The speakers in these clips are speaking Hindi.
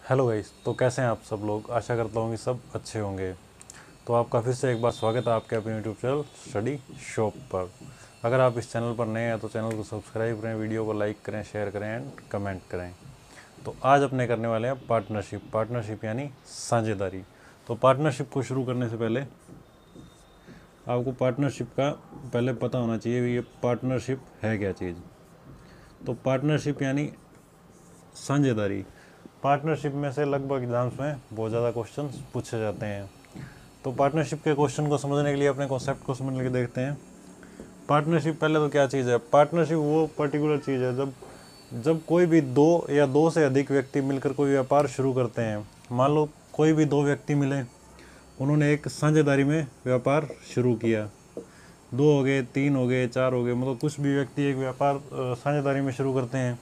हेलो गाइस, तो कैसे हैं आप सब लोग। आशा करता हूँ कि सब अच्छे होंगे। तो आपका फिर से एक बार स्वागत है आपके अपने यूट्यूब चैनल स्टडी शॉप पर। अगर आप इस चैनल पर नए हैं तो चैनल को सब्सक्राइब करें, वीडियो को लाइक करें, शेयर करें एंड कमेंट करें। तो आज अपने करने वाले हैं पार्टनरशिप यानी साझेदारी। तो पार्टनरशिप को शुरू करने से पहले आपको पार्टनरशिप का पहले पता होना चाहिए कि ये पार्टनरशिप है क्या चीज़। तो पार्टनरशिप यानी साझेदारी। पार्टनरशिप में से लगभग एग्जाम्स में बहुत ज़्यादा क्वेश्चन पूछे जाते हैं। तो पार्टनरशिप के क्वेश्चन को समझने के लिए अपने कॉन्सेप्ट को समझने के देखते हैं। पार्टनरशिप पहले तो क्या चीज़ है। पार्टनरशिप वो पर्टिकुलर चीज़ है जब जब कोई भी दो या दो से अधिक व्यक्ति मिलकर कोई व्यापार शुरू करते हैं। मान लो कोई भी दो व्यक्ति मिले, उन्होंने एक साझेदारी में व्यापार शुरू किया। दो हो गए, तीन हो गए, चार हो गए, मतलब कुछ भी व्यक्ति एक व्यापार साझेदारी में शुरू करते हैं।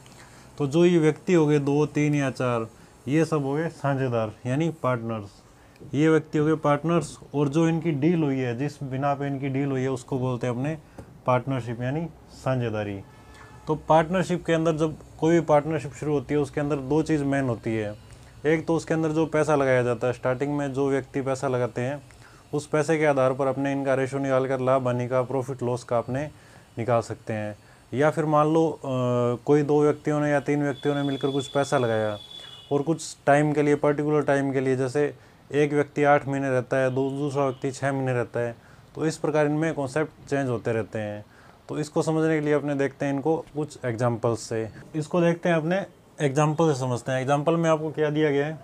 तो जो ये व्यक्ति हो गए दो, तीन या चार, ये सब हो गए साझेदार यानी पार्टनर्स। ये व्यक्ति हो गए पार्टनर्स, और जो इनकी डील हुई है, जिस बिना पे इनकी डील हुई है, उसको बोलते हैं अपने पार्टनरशिप यानी साझेदारी। तो पार्टनरशिप के अंदर जब कोई भी पार्टनरशिप शुरू होती है, उसके अंदर दो चीज़ मेन होती है। एक तो उसके अंदर जो पैसा लगाया जाता है, स्टार्टिंग में जो व्यक्ति पैसा लगाते हैं, उस पैसे के आधार पर अपने इनका रेशो निकाल कर लाभ हानि का, प्रॉफिट लॉस का अपने निकाल सकते हैं। या फिर मान लो कोई दो व्यक्तियों ने या तीन व्यक्तियों ने मिलकर कुछ पैसा लगाया, और कुछ टाइम के लिए, पर्टिकुलर टाइम के लिए, जैसे एक व्यक्ति 8 महीने रहता है, दूसरा व्यक्ति 6 महीने रहता है। तो इस प्रकार इनमें कॉन्सेप्ट चेंज होते रहते हैं। तो इसको समझने के लिए अपने देखते हैं इनको कुछ एग्जाम्पल्स से। इसको देखते हैं अपने एग्जाम्पल से समझते हैं। एग्जाम्पल में आपको क्या दिया गया है।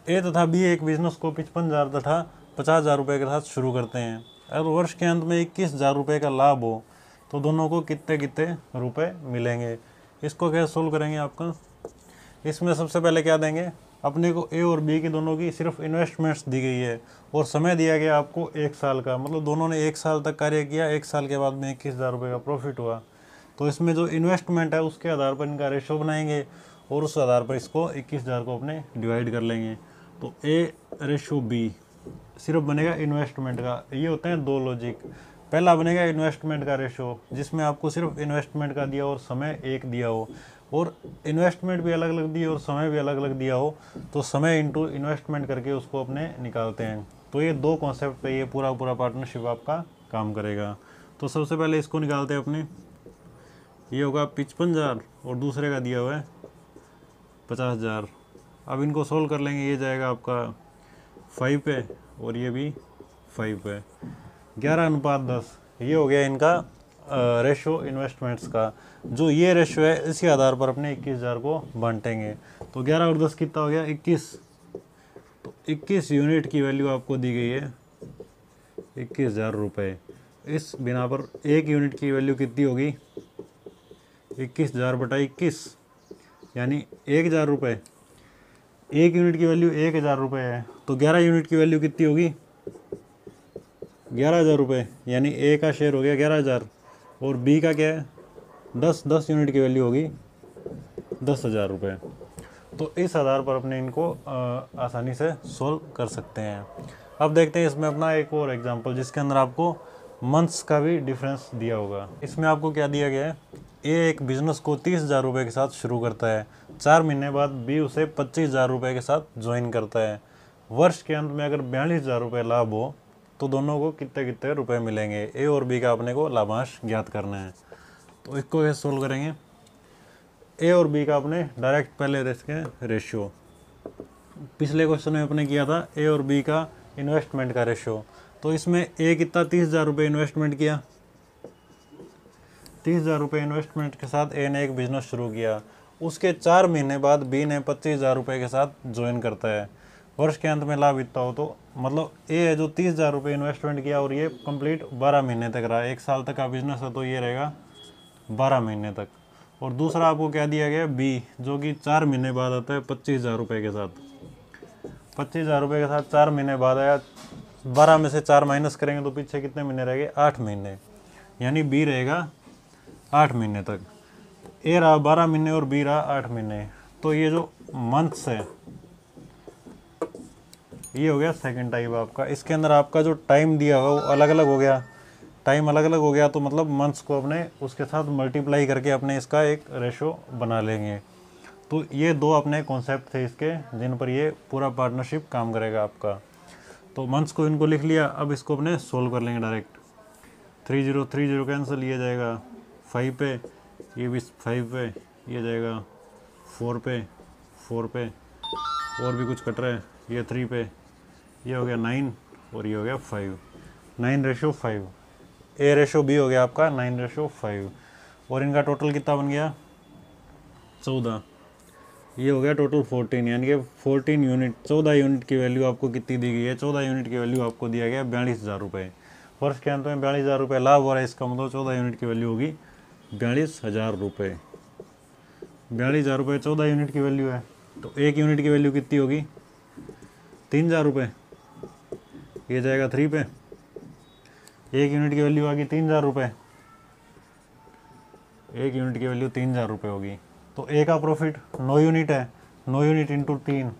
ए तथा बी एक बिजनेस को 55,000 तथा 50,000 रुपये के साथ शुरू करते हैं। अगर वर्ष के अंत में 21,000 रुपये का लाभ हो तो दोनों को कितने कितने रुपए मिलेंगे। इसको कैसे सोल्व करेंगे आपका। इसमें सबसे पहले क्या देंगे, अपने को ए और बी की दोनों की सिर्फ इन्वेस्टमेंट्स दी गई है, और समय दिया गया आपको 1 साल का। मतलब दोनों ने 1 साल तक कार्य किया, 1 साल के बाद में 21,000 रुपये का प्रॉफिट हुआ। तो इसमें जो इन्वेस्टमेंट है उसके आधार पर इनका रेशो बनाएंगे, और उस आधार पर इसको 21,000 को अपने डिवाइड कर लेंगे। तो ए रेशो बी सिर्फ बनेगा इन्वेस्टमेंट का। ये होते हैं दो लॉजिक। पहला बनेगा इन्वेस्टमेंट का रेशो, जिसमें आपको सिर्फ इन्वेस्टमेंट का दिया और समय एक दिया हो, और इन्वेस्टमेंट भी अलग अलग दी और समय भी अलग अलग दिया हो, तो समय इंटू इन्वेस्टमेंट करके उसको अपने निकालते हैं। तो ये दो कॉन्सेप्ट पे ये पूरा पूरा पार्टनरशिप आपका काम करेगा। तो सबसे पहले इसको निकालते हैं अपने। ये होगा 55,000 और दूसरे का दिया हुआ है 50,000। अब इनको सोल्व कर लेंगे। ये जाएगा आपका 5 पे, और ये भी 5 पे। 11:10 ये हो गया इनका रेशो इन्वेस्टमेंट्स का। जो ये रेशो है, इसी आधार पर अपने 21,000 को बांटेंगे। तो 11 और 10 कितना हो गया, 21। तो 21 यूनिट की वैल्यू आपको दी गई है 21,000 रुपये। इस बिना पर एक यूनिट की वैल्यू कितनी होगी, 21,000 बटा 21 यानी 1,000 रुपये। एक यूनिट की वैल्यू 1,000 रुपये है, तो 11 यूनिट की वैल्यू कितनी होगी, 11,000 रुपये, यानी ए का शेयर हो गया 11,000। और बी का क्या है, 10 यूनिट की वैल्यू होगी 10,000 रुपये। तो इस आधार पर अपने इनको आसानी से सोल्व कर सकते हैं। अब देखते हैं इसमें अपना एक और एग्जांपल, जिसके अंदर आपको मंथ्स का भी डिफरेंस दिया होगा। इसमें आपको क्या दिया गया है, ए एक बिजनेस को 30,000 रुपये के साथ शुरू करता है। 4 महीने बाद बी उसे 25,000 रुपये के साथ ज्वाइन करता है। वर्ष के अंत में अगर 42,000 रुपये लाभ हो तो दोनों को कितने कितने रुपए मिलेंगे। ए और बी का अपने को लाभांश ज्ञात करना है। तो इसको कैसे सोल्व करेंगे। ए और बी का अपने डायरेक्ट पहले देखें रेशियो। पिछले क्वेश्चन में अपने किया था ए और बी का इन्वेस्टमेंट का रेशियो। तो इसमें ए कितना 30,000 रुपये इन्वेस्टमेंट किया। 30,000 रुपये इन्वेस्टमेंट के साथ ए ने एक बिजनेस शुरू किया। उसके 4 महीने बाद बी ने 25,000 रुपये के साथ ज्वाइन करता है। वर्ष के अंत में लाभ इतना हो, तो मतलब ए है जो 30,000 रुपये इन्वेस्टमेंट किया, और ये कंप्लीट 12 महीने तक रहा। 1 साल तक का बिजनेस है तो ये रहेगा 12 महीने तक। और दूसरा आपको क्या दिया गया, बी, जो कि 4 महीने बाद आता है 25,000 रुपये के साथ। 25,000 रुपये के साथ 4 महीने बाद आया। 12 में से 4 माइनस करेंगे तो पीछे कितने महीने रह गए, 8 महीने, यानी बी रहेगा 8 महीने तक। ए रहा 12 महीने और बी रहा 8 महीने। तो ये जो मंथ्स है, ये हो गया सेकंड टाइप आपका। इसके अंदर आपका जो टाइम दिया हुआ वो अलग अलग हो गया। टाइम अलग अलग हो गया तो मतलब मंथ्स को अपने उसके साथ मल्टीप्लाई करके अपने इसका एक रेशो बना लेंगे। तो ये दो अपने कॉन्सेप्ट थे इसके, जिन पर ये पूरा पार्टनरशिप काम करेगा आपका। तो मंथ्स को इनको लिख लिया, अब इसको अपने सोल्व कर लेंगे डायरेक्ट। 30 कैंसिल, ये जाएगा 5 पे, ये भी 5 पे, ये जाएगा 4 पे, 4 पे, और भी कुछ कट रहा है, ये 3 पे, ये हो गया 9 और ये हो गया 5, 9:5। A रेशो B हो गया आपका 9:5, और इनका टोटल कितना बन गया 14, ये हो गया टोटल 14, यानी कि 14 यूनिट, 14 यूनिट की वैल्यू आपको कितनी दी गई है, 14 यूनिट की वैल्यू आपको दिया गया 42,000 रुपये। वर्ष के अंत में 42,000 रुपये लाभ हो रहा है, इसका मतलब 14 यूनिट की वैल्यू होगी 42,000 रुपये। 42,000 रुपये 14 यूनिट की वैल्यू है, तो एक यूनिट की वैल्यू कितनी होगी 3,000 रुपये, ये जाएगा 3 पे, एक यूनिट की वैल्यू आ गई 3,000 रुपये, एक यूनिट की वैल्यू 3,000 रुपये होगी। तो ए का प्रॉफिट 9 यूनिट है, 9 यूनिट इंटू 3,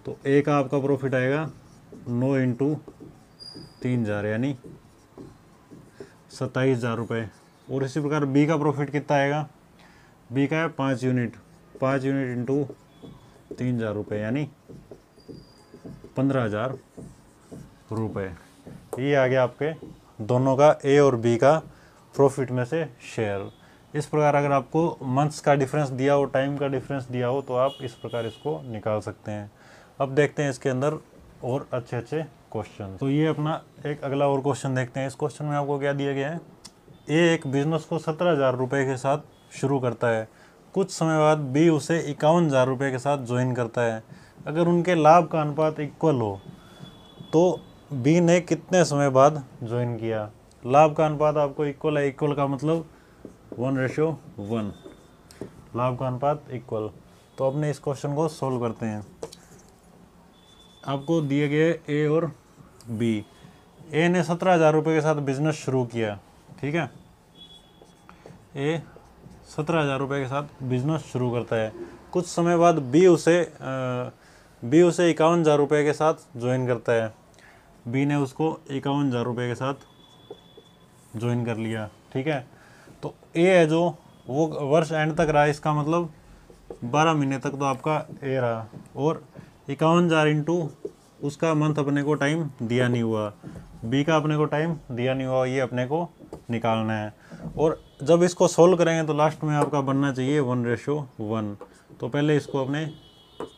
तो ए का आपका प्रॉफिट आएगा 9 इंटू 3,000 यानी 27,000 रुपये। और इसी प्रकार बी का प्रॉफिट कितना आएगा, बी का है 5 यूनिट, 5 यूनिट इंटू 3,000 रुपये यानी 15,000 रुपये। ये आ गया आपके दोनों का ए और बी का प्रॉफिट में से शेयर। इस प्रकार अगर आपको मंथ्स का डिफरेंस दिया हो, टाइम का डिफरेंस दिया हो, तो आप इस प्रकार इसको निकाल सकते हैं। अब देखते हैं इसके अंदर और अच्छे अच्छे क्वेश्चन। तो ये अपना एक अगला और क्वेश्चन देखते हैं। इस क्वेश्चन में आपको क्या दिया गया है, ए एक बिजनेस को 17,000 रुपये के साथ शुरू करता है, कुछ समय बाद बी उसे 51,000 रुपये के साथ ज्वाइन करता है। अगर उनके लाभ का अनुपात इक्वल हो तो बी ने कितने समय बाद ज्वाइन किया। लाभ का अनुपात आपको इक्वल है, इक्वल का मतलब 1:1, लाभ का अनुपात इक्वल। तो अपने इस क्वेश्चन को सोल्व करते हैं। आपको दिए गए ए और बी। ए ने 17,000 रुपये के साथ बिजनेस शुरू किया, ठीक है, ए 17,000 रुपये के साथ बिजनेस शुरू करता है, कुछ समय बाद बी उसे 51,000 रुपये के साथ ज्वाइन करता है। बी ने उसको 51,000 रुपये के साथ ज्वाइन कर लिया, ठीक है। तो ए है जो वो वर्ष एंड तक रहा, इसका मतलब 12 महीने तक तो आपका ए रहा, और 51,000 इंटू उसका मंथ अपने को टाइम दिया नहीं हुआ, बी का अपने को टाइम दिया नहीं हुआ, ये अपने को निकालना है। और जब इसको सोल्व करेंगे तो लास्ट में आपका बनना चाहिए 1:1। तो पहले इसको अपने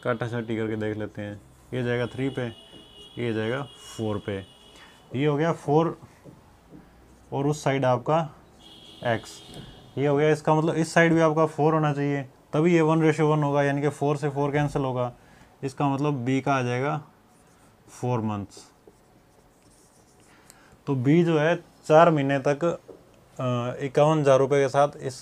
काटा छाटी करके देख लेते हैं। ये जाएगा 3 पे, ये जाएगा 4 पे, ये हो गया 4 और उस साइड आपका x, ये हो गया। इसका मतलब इस साइड भी आपका 4 होना चाहिए, तभी ये 1:1 होगा, यानी कि 4 से 4 कैंसिल होगा। इसका मतलब b का आ जाएगा 4 मंथ्स। तो b जो है 4 महीने तक 51,000 रुपये के साथ इस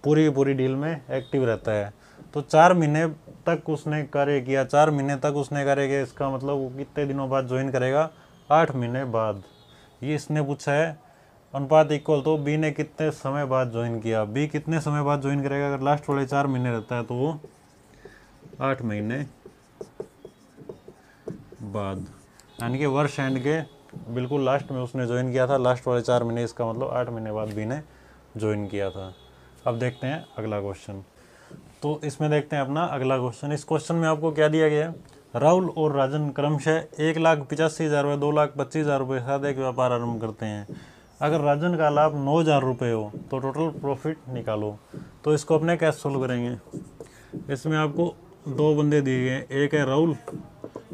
पूरी डील में एक्टिव रहता है। तो 4 महीने तक उसने कार्य किया, 4 महीने तक उसने कार्य किया, इसका मतलब वो कितने दिनों बाद ज्वाइन करेगा, 8 महीने बाद। ये इसने पूछा है अनुपात इक्वल, तो बी ने कितने समय बाद ज्वाइन किया, बी कितने समय बाद ज्वाइन करेगा। अगर लास्ट वाले 4 महीने रहता है तो वो 8 महीने बाद, यानी कि वर्ष एंड के बिल्कुल लास्ट में उसने ज्वाइन किया था, लास्ट वाले 4 महीने, इसका मतलब 8 महीने बाद बी ने ज्वाइन किया था। अब देखते हैं अगला क्वेश्चन। तो इसमें देखते हैं अपना अगला क्वेश्चन। इस क्वेश्चन में आपको क्या दिया गया है, राहुल और राजन क्रमशः 1,85,000 रुपये, 2,25,000 रुपये के साथ एक व्यापार आरंभ करते हैं। अगर राजन का लाभ 9,000 रुपये हो तो टोटल प्रॉफिट निकालो। तो इसको अपने कैसे सोल्व करेंगे। इसमें आपको 2 बंदे दिए गए, एक है राहुल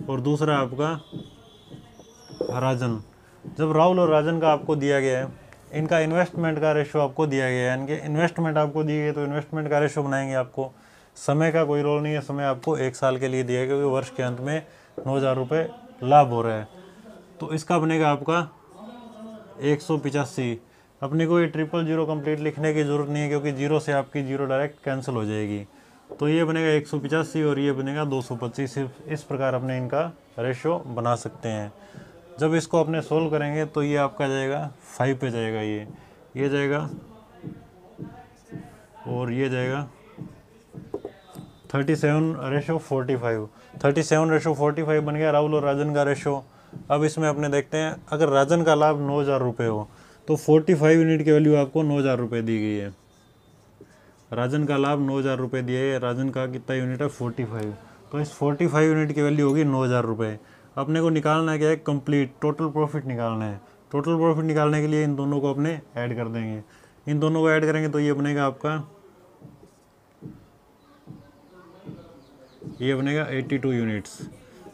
और दूसरा आपका राजन। जब राहुल और राजन का आपको दिया गया है, इनका इन्वेस्टमेंट का रेशो आपको दिया गया है, यानी कि इन्वेस्टमेंट आपको दी गई, तो इन्वेस्टमेंट का रेशो बनाएंगे आपको। समय का कोई रोल नहीं है, समय आपको 1 साल के लिए दिया है, क्योंकि वर्ष के अंत में 9,000 रुपये लाभ हो रहा है। तो इसका बनेगा आपका 185। अपने को ये 000 कंप्लीट लिखने की ज़रूरत नहीं है, क्योंकि 0 से आपकी 0 डायरेक्ट कैंसिल हो जाएगी। तो ये बनेगा 185 और ये बनेगा 225। सिर्फ इस प्रकार अपने इनका रेशो बना सकते हैं। जब इसको अपने सोल्व करेंगे तो ये आपका जाएगा 5 पे जाएगा, ये जाएगा और ये जाएगा 37:45। 37:45 बन गया राहुल और राजन का रेशो। अब इसमें अपने देखते हैं, अगर राजन का लाभ 9,000 रुपये हो तो 45 यूनिट की वैल्यू आपको 9,000 रुपये दी गई है। राजन का लाभ 9,000 रुपये दिया है, राजन का कितना यूनिट है 45, तो इस 45 यूनिट की वैल्यू होगी 9,000 रुपये। अपने को निकालना क्या है, कंप्लीट टोटल प्रॉफिट निकालना है। टोटल प्रॉफिट निकालने के लिए इन दोनों को अपने ऐड कर देंगे, इन दोनों को ऐड करेंगे तो ये बनेगा आपका, ये बनेगा 82 यूनिट्स।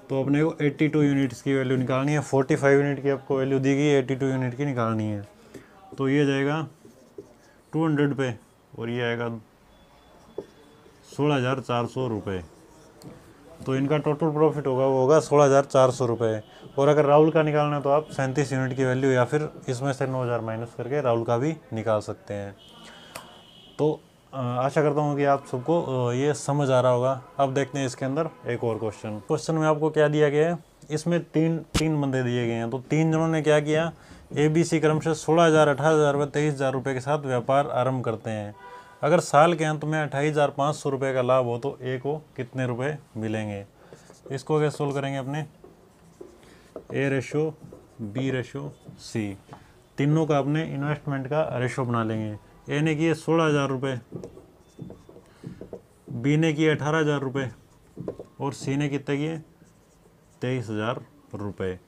तो अपने को 82 यूनिट्स की वैल्यू निकालनी है। 45 यूनिट की आपको वैल्यू दी गई है, 82 यूनिट की निकालनी है। तो ये जाएगा 200 पे और ये आएगा 16,400 रुपये। तो इनका टोटल प्रॉफिट होगा वो होगा 16,400 रुपये। और अगर राहुल का निकालना है तो आप 37 यूनिट की वैल्यू या फिर इसमें से 9,000 माइनस करके राहुल का भी निकाल सकते हैं। तो आशा करता हूँ कि आप सबको ये समझ आ रहा होगा। अब देखते हैं इसके अंदर एक और क्वेश्चन में आपको क्या दिया गया है। इसमें तीन बंदे दिए गए हैं, तो 3 जनों ने क्या किया, ABC क्रमशः 16,000, 18,000 व 23,000 रुपये के साथ व्यापार आरंभ करते हैं। अगर साल के अंत में 28,500 रुपये का लाभ हो तो A को कितने रुपए मिलेंगे। इसको कैसे सोल्व करेंगे अपने, A/B/C, तीनों का अपने इन्वेस्टमेंट का रेशो बना लेंगे। A ने किए 16,000 रुपये, B ने किए 18,000 रुपये और C ने कितने किए 23,000 रुपये।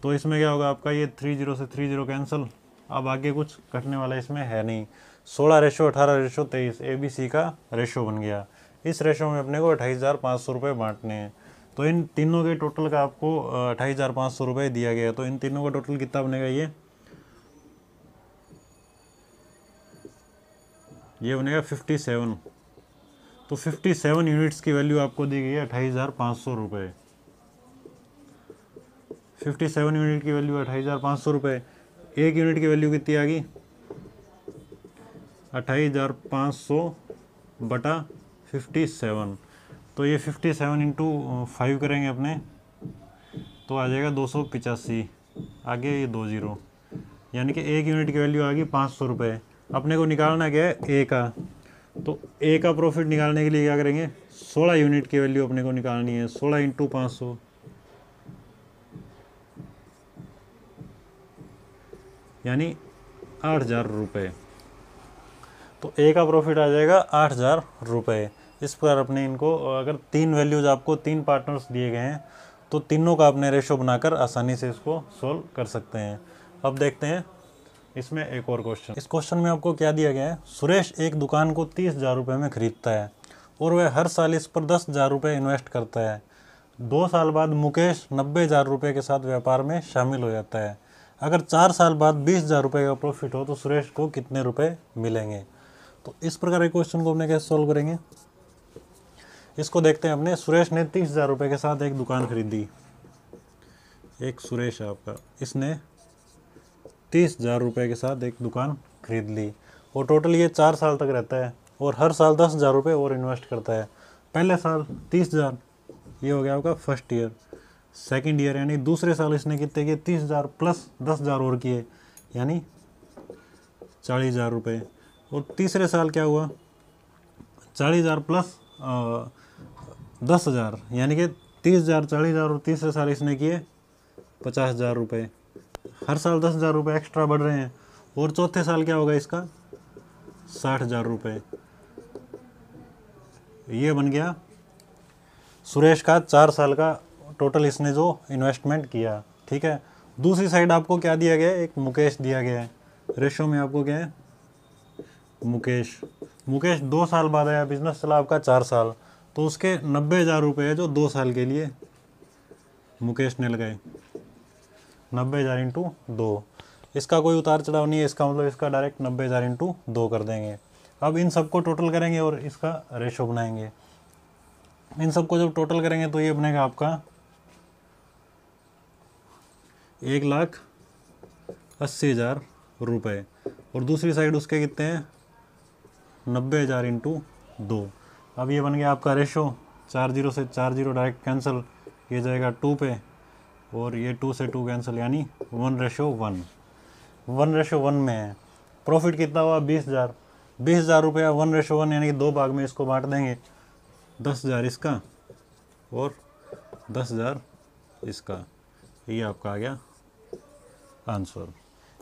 तो इसमें क्या होगा आपका, ये 30 से 30 कैंसिल। अब आगे कुछ कटने वाला इसमें है नहीं। 16/18/23 ABC का रेशो बन गया। इस रेशो में अपने को 28,500 रुपये बांटने हैं। तो इन तीनों के टोटल का आपको 28,500 रुपये दिया गया है। तो इन तीनों का टोटल कितना बनेगा, ये बनेगा 57। तो 57 यूनिट्स की वैल्यू आपको दी गई है 28,500 रुपये। 57 यूनिट की वैल्यू 28,500 रुपये। एक यूनिट की वैल्यू कितनी आ गई, 28,500 बटा 57। तो ये 57 इंटू 5 करेंगे अपने, तो आ जाएगा 285, आगे ये 2 जीरो, यानी कि एक यूनिट की वैल्यू आ गई 500 रुपये। अपने को निकालना क्या है, A का। तो A का प्रॉफिट निकालने के लिए क्या करेंगे, 16 यूनिट की वैल्यू अपने को निकालनी है। 16 इंटू 500, यानी 8,000 रुपये। तो A का प्रॉफिट आ जाएगा 8,000 रुपये। इस पर अपने इनको, अगर 3 वैल्यूज आपको 3 पार्टनर्स दिए गए हैं तो तीनों का अपने रेशो बनाकर आसानी से इसको सोल्व कर सकते हैं। अब देखते हैं इसमें एक और क्वेश्चन। इस क्वेश्चन में आपको क्या दिया गया है, सुरेश एक दुकान को 30,000 रुपये में खरीदता है और वह हर साल इस पर 10,000 रुपये इन्वेस्ट करता है। 2 साल बाद मुकेश 90,000 रुपये के साथ व्यापार में शामिल हो जाता है। अगर 4 साल बाद 20,000 रुपये का प्रॉफिट हो तो सुरेश को कितने रुपए मिलेंगे। तो इस प्रकार के क्वेश्चन को अपने कैसे सोल्व करेंगे, इसको देखते हैं अपने। सुरेश ने 30,000 रुपये के साथ एक दुकान खरीदी। एक सुरेश आपका, इसने 30,000 रुपये के साथ एक दुकान खरीद ली और टोटल ये 4 साल तक रहता है और हर साल 10,000 रुपये और इन्वेस्ट करता है। पहले साल 30,000, ये हो गया आपका फर्स्ट ईयर। सेकंड ईयर यानी दूसरे साल इसने कितने किए, 30,000 प्लस 10,000 और किए, यानी 40,000 रुपये। और तीसरे साल क्या हुआ, 40,000 प्लस 10,000, यानी कि 30,000, 40,000 और तीसरे साल इसने किए 50,000 रुपये। हर साल 10,000 रुपये एक्स्ट्रा बढ़ रहे हैं। और चौथे साल क्या होगा इसका, 60,000 रुपये। ये बन गया सुरेश का 4 साल का टोटल इसने जो इन्वेस्टमेंट किया। ठीक है, दूसरी साइड आपको क्या दिया गया है, एक मुकेश दिया गया है। रेशो में आपको क्या है, मुकेश 2 साल बाद आया, बिजनेस चला आपका 4 साल, तो उसके 90,000 रुपये है जो 2 साल के लिए मुकेश ने लगाए। 90,000 इंटू 2, इसका कोई उतार चढ़ाव नहीं है, इसका मतलब इसका डायरेक्ट 90,000 इंटू 2 कर देंगे। अब इन सबको टोटल करेंगे और इसका रेशो बनाएंगे। इन सबको जब टोटल करेंगे तो ये बनेगा आपका 1,80,000 रुपये। और दूसरी साइड उसके कितने हैं, 90,000 इंटू 2। अब ये बन गया आपका रेशो, 4 जीरो से 4 जीरो डायरेक्ट कैंसिल, ये जाएगा 2 पे और ये 2 से 2 कैंसिल, यानी 1:1। 1:1 में है। प्रॉफिट कितना हुआ, 20,000। 20,000 रुपया 1:1, यानी कि 2 भाग में इसको बांट देंगे, 10,000 इसका और 10,000 इसका। ये आपका आ गया आंसर।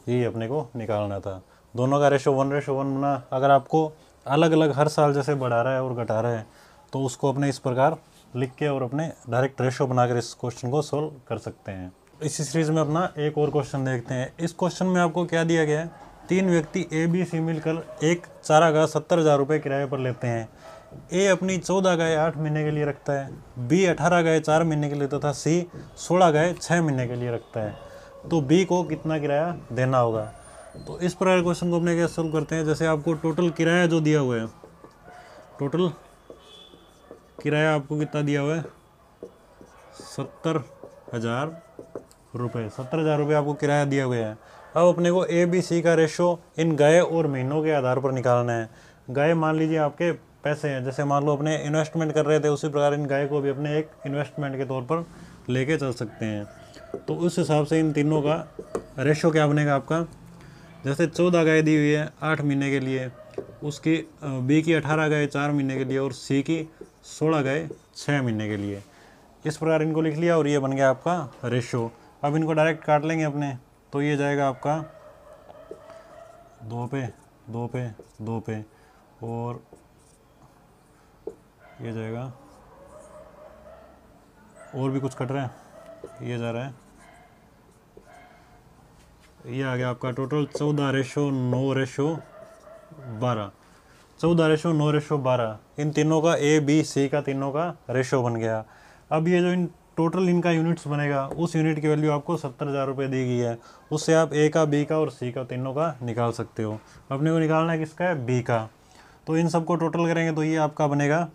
ये अपने को निकालना था। दोनों का रेशो 1:1 बना। अगर आपको अलग अलग हर साल जैसे बढ़ा रहा है और घटा रहा है, तो उसको अपने इस प्रकार लिख के और अपने डायरेक्ट रेशो बनाकर इस क्वेश्चन को सोल्व कर सकते हैं। इसी सीरीज में अपना एक और क्वेश्चन देखते हैं। इस क्वेश्चन में आपको क्या दिया गया है, 3 व्यक्ति ए बी सी मिलकर एक चारागाह 70,000 रुपये किराए पर लेते हैं। ए अपनी 14 गाय 8 महीने के लिए रखता है, बी 18 गाय 4 महीने के लिए तथा सी 16 गाय 6 महीने के लिए रखता है। तो बी को कितना किराया देना होगा। तो इस प्रकार क्वेश्चन को अपने कैसे सोल्व करते हैं। जैसे आपको टोटल किराया जो दिया हुआ है, टोटल किराया आपको कितना दिया हुआ है, 70,000 रुपये। 70,000 रुपये आपको किराया दिया गया है। अब अपने को ए बी सी का रेशो इन गाय और महीनों के आधार पर निकालना है। गाय मान लीजिए आपके पैसे हैं, जैसे मान लो अपने इन्वेस्टमेंट कर रहे थे, उसी प्रकार इन गाय को भी अपने एक इन्वेस्टमेंट के तौर पर लेके चल सकते हैं। तो उस हिसाब से इन तीनों का रेशो क्या बनेगा आपका। जैसे 14 गाय दी हुई है 8 महीने के लिए, उसकी बी की 18 गाय 4 महीने के लिए और सी की 16 गाय 6 महीने के लिए। इस प्रकार इनको लिख लिया और ये बन गया आपका रेशो। अब इनको डायरेक्ट काट लेंगे अपने, तो ये जाएगा आपका 2 पे 2 पे 2 पे और ये जाएगा, और भी कुछ कट रहा है, ये जा रहा है, ये आ गया आपका टोटल 14:9:12। 14:9:12 इन तीनों का ए बी सी का तीनों का रेशो बन गया। अब ये जो इन टोटल इनका यूनिट्स बनेगा, उस यूनिट की वैल्यू आपको 70,000 रुपये दी गई है, उससे आप ए का बी का और सी का तीनों का निकाल सकते हो। अपने को निकालना है किसका है, बी का। तो इन सबको टोटल करेंगे तो ये आपका बनेगा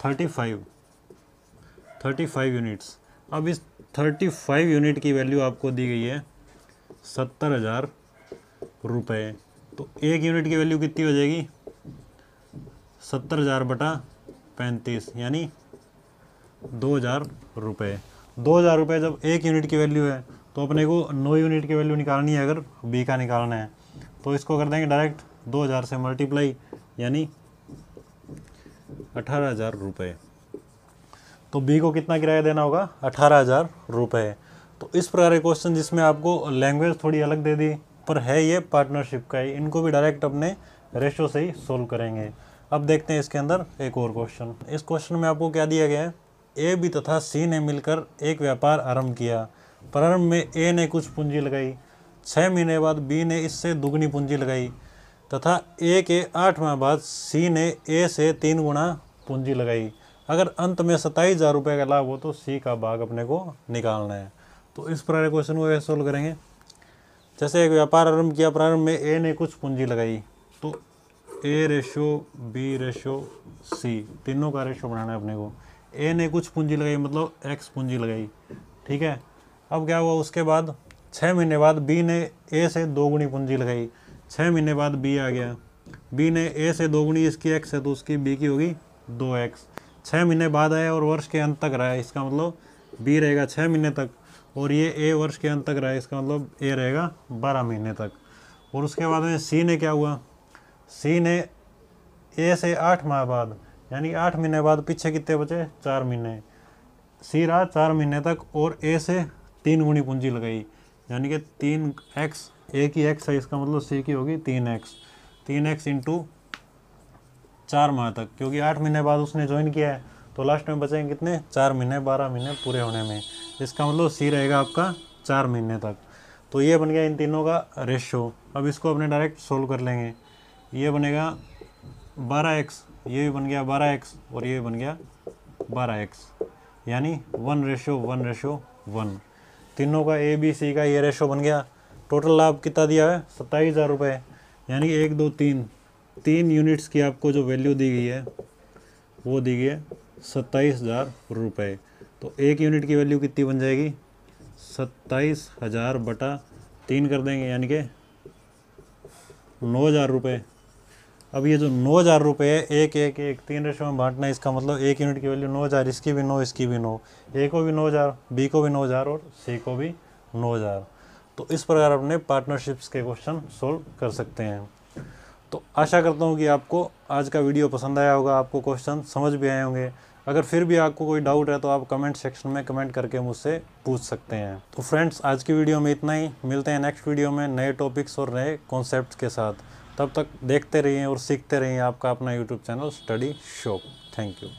35 यूनिट्स। अब इस 35 यूनिट की वैल्यू आपको दी गई है 70,000 रुपये। तो एक यूनिट की वैल्यू कितनी हो जाएगी, 70,000 बटा 35 यानी 2,000 रुपये। 2,000 रुपये जब एक यूनिट की वैल्यू है, तो अपने को 9 यूनिट की वैल्यू निकालनी है। अगर बी का निकालना है तो इसको कर देंगे डायरेक्ट 2,000 से मल्टीप्लाई, यानी 18,000 रुपये। तो बी को कितना किराया देना होगा, 18,000 रुपये। तो इस प्रकार के क्वेश्चन जिसमें आपको लैंग्वेज थोड़ी अलग दे दी, पर है ये पार्टनरशिप का ही, इनको भी डायरेक्ट अपने रेशो से ही सोल्व करेंगे। अब देखते हैं इसके अंदर एक और क्वेश्चन। इस क्वेश्चन में आपको क्या दिया गया है, ए बी तथा सी ने मिलकर एक व्यापार आरंभ किया। प्रारंभ में ए ने कुछ पूंजी लगाई, 6 महीने बाद बी ने इससे दुगनी पूंजी लगाई तथा ए के 8 माह बाद सी ने ए से 3 गुना पूंजी लगाई। अगर अंत में 27,000 रुपये का लाभ हो तो सी का भाग अपने को निकालना है। तो इस प्रकार क्वेश्चन को कैसे सोल्व करेंगे। जैसे एक व्यापार आरंभ किया, प्रारंभ में ए ने कुछ पूंजी लगाई, तो ए रेशो बी रेशो सी तीनों का रेशो बनाना है अपने को। ए ने कुछ पूंजी लगाई मतलब एक्स पूंजी लगाई, ठीक है। अब क्या हुआ, उसके बाद 6 महीने बाद बी ने ए से 2 गुनी पूंजी लगाई। 6 महीने बाद बी आ गया, बी ने ए से 2 गुनी, इसकी एक्स है तो उसकी बी की होगी 2x। 6 महीने बाद आया और वर्ष के अंत तक रहा है, इसका मतलब बी रहेगा 6 महीने तक, और ये ए वर्ष के अंत तक रहा है, इसका मतलब ए रहेगा 12 महीने तक। और उसके बाद में सी ने क्या हुआ, सी ने ए से 8 माह बाद यानी 8 महीने बाद पीछे कितने बचे, 4 महीने, सी रहा 4 महीने तक और ए से 3 गुनी पूंजी लगाई, यानी कि 3x, ए की x है, इसका मतलब सी की होगी 3x इंटू 4 माह तक, क्योंकि 8 महीने बाद उसने ज्वाइन किया है, तो लास्ट में बचेंगे कितने, 4 महीने, 12 महीने पूरे होने में। इसका मतलब सी रहेगा आपका 4 महीने तक। तो ये बन गया इन तीनों का रेशो। अब इसको अपने डायरेक्ट सोल्व कर लेंगे। ये बनेगा 12x, ये भी बन गया 12x और ये बन गया 12x, यानी 1:1:1। तीनों का ए बी सी का ये रेशो बन गया। टोटल लाभ कितना दिया है, 27,000 रुपये, यानी 1 2 3 यूनिट्स की आपको जो वैल्यू दी गई है वो दी गई है 27,000 रुपये। तो एक यूनिट की वैल्यू कितनी बन जाएगी, 27,000 बटा 3 कर देंगे, यानी कि 9,000 रुपये। अब ये जो 9,000 रुपये है, एक 3 रेशो में बांटना है, इसका मतलब एक यूनिट की वैल्यू 9,000, इसकी भी 9, इसकी भी 9, ए को भी 9,000, बी को भी 9,000 और सी को भी 9,000। तो इस प्रकार अपने पार्टनरशिप्स के क्वेश्चन सोल्व कर सकते हैं। तो आशा करता हूँ कि आपको आज का वीडियो पसंद आया होगा, आपको क्वेश्चन समझ भी आए होंगे। अगर फिर भी आपको कोई डाउट है तो आप कमेंट सेक्शन में कमेंट करके मुझसे पूछ सकते हैं। तो फ्रेंड्स, आज की वीडियो में इतना ही। मिलते हैं नेक्स्ट वीडियो में नए टॉपिक्स और नए कॉन्सेप्ट्स के साथ। तब तक देखते रहिए और सीखते रहिए आपका अपना YouTube channel study shop. Thank you.